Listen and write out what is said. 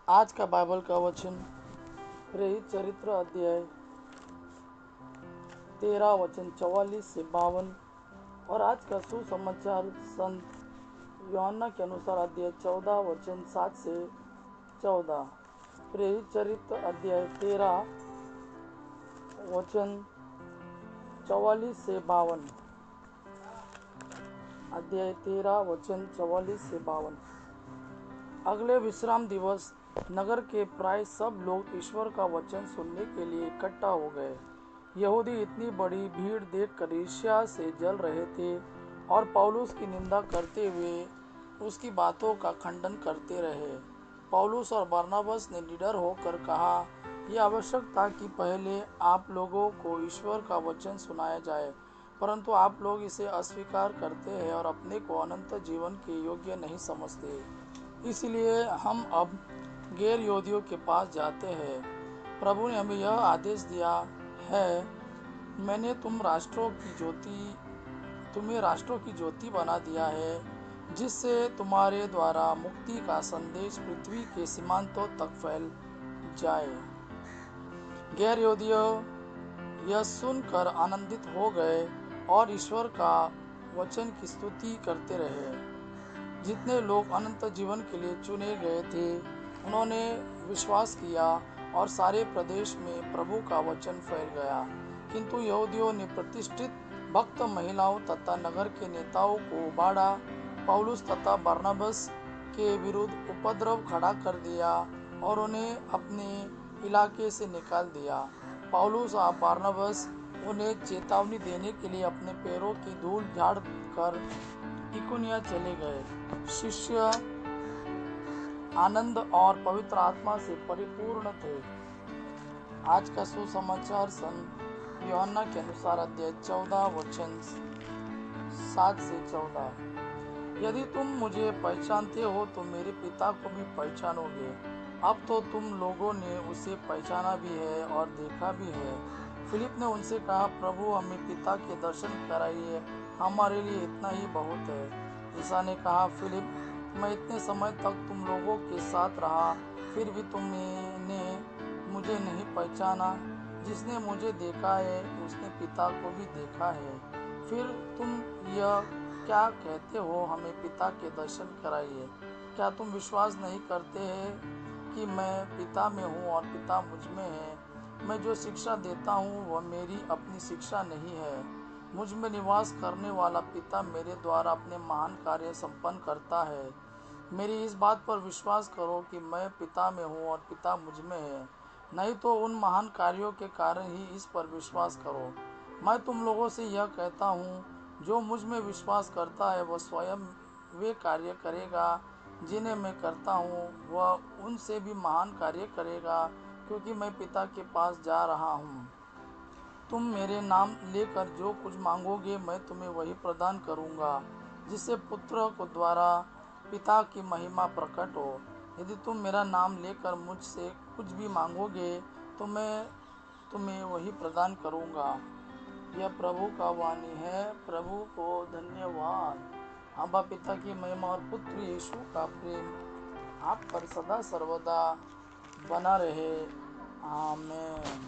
आज का बाइबल का वचन प्रेरित चरित्र अध्याय 13 वचन 44 से 52 और आज का सुसमाचार संत यूहन्ना के अनुसार अध्याय 14 वचन 7 से 14। प्रेरित चरित्र अध्याय 13 वचन 44 से 52। अध्याय 13 वचन 44 से 52। अगले विश्राम दिवस नगर के प्राय सब लोग ईश्वर का वचन सुनने के लिए इकट्ठा हो गए। यहूदी इतनी बड़ी भीड़ देखकर ईर्ष्या से जल रहे थे और पौलुस की निंदा करते हुए उसकी बातों का खंडन करते रहे। पौलुस और बरनबास ने निडर होकर कहा, यह आवश्यक था कि पहले आप लोगों को ईश्वर का वचन सुनाया जाए, परंतु आप लोग इसे अस्वीकार करते हैं और अपने को अनंत जीवन के योग्य नहीं समझते। इसलिए हम अब गैर यहूदियों के पास जाते हैं। प्रभु ने हमें यह आदेश दिया है, मैंने तुम्हें राष्ट्रों की ज्योति बना दिया है, जिससे तुम्हारे द्वारा मुक्ति का संदेश पृथ्वी के सीमांतों तक फैल जाए। गैर यहूदियों यह सुनकर आनंदित हो गए और ईश्वर का वचन की स्तुति करते रहे। जितने लोग अनंत जीवन के लिए चुने गए थे उन्होंने विश्वास किया और सारे प्रदेश में प्रभु का वचन फैल गया। किंतु यहूदियों ने प्रतिष्ठित भक्त महिलाओं तथा नगर के नेताओं को उबाड़ा, पौलुस तथा बरनबास के विरुद्ध उपद्रव खड़ा कर दिया और उन्हें अपने इलाके से निकाल दिया। पौलुस और बरनबास उन्हें चेतावनी देने के लिए अपने पैरों की धूल झाड़ कर इकोनिया चले गए। शिष्य आनंद और पवित्र आत्मा से परिपूर्ण थे। आज का सुसमाचार संत यूहन्ना के अनुसार अध्याय 14 वचन 7 से 14। यदि तुम मुझे पहचानते हो तो मेरे पिता को भी पहचानोगे। अब तो तुम लोगों ने उसे पहचाना भी है और देखा भी है। फिलिप ने उनसे कहा, प्रभु हमें पिता के दर्शन कराइए, हमारे लिए इतना ही बहुत है। ईसा ने कहा, फिलिप, मैं इतने समय तक तुम लोगों के साथ रहा, फिर भी तुमने मुझे नहीं पहचाना। जिसने मुझे देखा है उसने पिता को भी देखा है। फिर तुम यह क्या कहते हो, हमें पिता के दर्शन कराइए? क्या तुम विश्वास नहीं करते हैं कि मैं पिता में हूँ और पिता मुझ में है? मैं जो शिक्षा देता हूँ वह मेरी अपनी शिक्षा नहीं है। मुझ में निवास करने वाला पिता मेरे द्वारा अपने महान कार्य संपन्न करता है। मेरी इस बात पर विश्वास करो कि मैं पिता में हूँ और पिता मुझ में है, नहीं तो उन महान कार्यों के कारण ही इस पर विश्वास करो। मैं तुम लोगों से यह कहता हूँ, जो मुझ में विश्वास करता है वह स्वयं वे कार्य करेगा जिन्हें मैं करता हूँ, वह उनसे भी महान कार्य करेगा, क्योंकि मैं पिता के पास जा रहा हूँ। तुम मेरे नाम लेकर जो कुछ मांगोगे मैं तुम्हें वही प्रदान करूँगा, जिससे पुत्र को द्वारा पिता की महिमा प्रकट हो। यदि तुम मेरा नाम लेकर मुझसे कुछ भी मांगोगे तो मैं तुम्हें वही प्रदान करूँगा। यह प्रभु का वाणी है। प्रभु को धन्यवाद। अब्बा पिता की महिमा और पुत्र यीशु का प्रेम आप पर सदा सर्वदा बना रहे। आमीन।